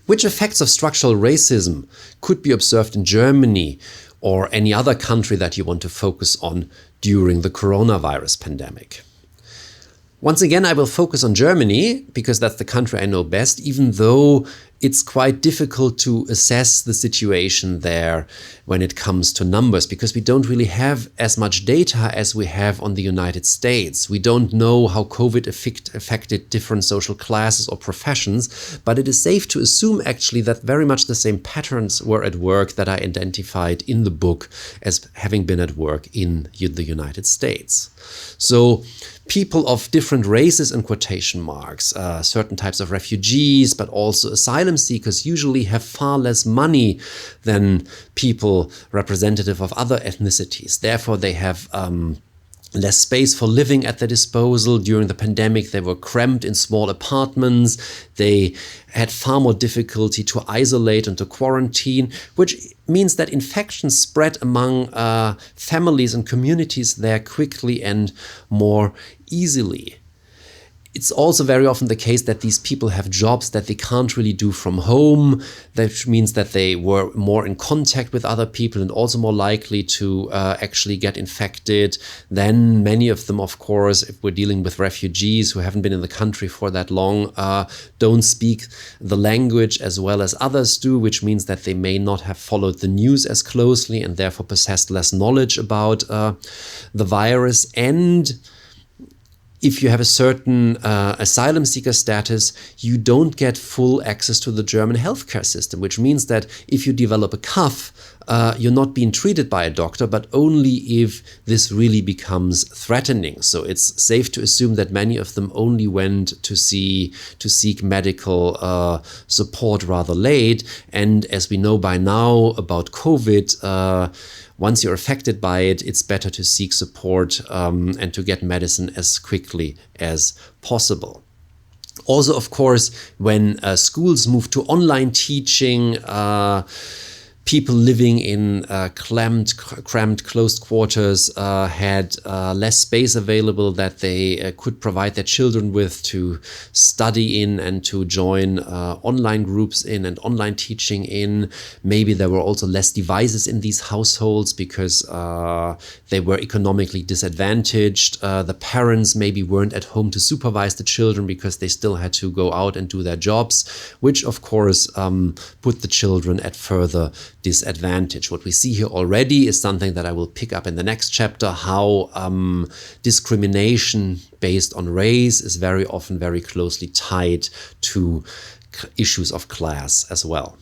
Which effects of structural racism could be observed in Germany or any other country that you want to focus on during the coronavirus pandemic? Once again, I will focus on Germany because that's the country I know best, even though it's quite difficult to assess the situation there when it comes to numbers, because we don't really have as much data as we have on the United States. We don't know how COVID affected different social classes or professions, but it is safe to assume actually that very much the same patterns were at work that I identified in the book as having been at work in the United States. So people of different races in quotation marks, certain types of refugees, but also asylum seekers usually have far less money than people representative of other ethnicities. Therefore, they have less space for living at their disposal. During the pandemic, they were cramped in small apartments. They had far more difficulty to isolate and to quarantine, which means that infections spread among families and communities there quickly and more easily. It's also very often the case that these people have jobs that they can't really do from home. That means that they were more in contact with other people and also more likely to actually get infected. Then many of them, of course, if we're dealing with refugees who haven't been in the country for that long, don't speak the language as well as others do, which means that they may not have followed the news as closely and therefore possessed less knowledge about the virus. And if you have a certain asylum seeker status, you don't get full access to the German healthcare system, which means that if you develop a cough, you're not being treated by a doctor, but only if this really becomes threatening. So it's safe to assume that many of them only went to seek medical support rather late. And as we know by now about COVID, once you're affected by it, it's better to seek support and to get medicine as quickly as possible. Also, of course, when schools move to online teaching, people living in cramped, closed quarters had less space available that they could provide their children with to study in and to join online groups in and online teaching in. Maybe there were also less devices in these households because they were economically disadvantaged. The parents maybe weren't at home to supervise the children because they still had to go out and do their jobs, which of course put the children at further disadvantage. What we see here already is something that I will pick up in the next chapter, how discrimination based on race is very often very closely tied to issues of class as well.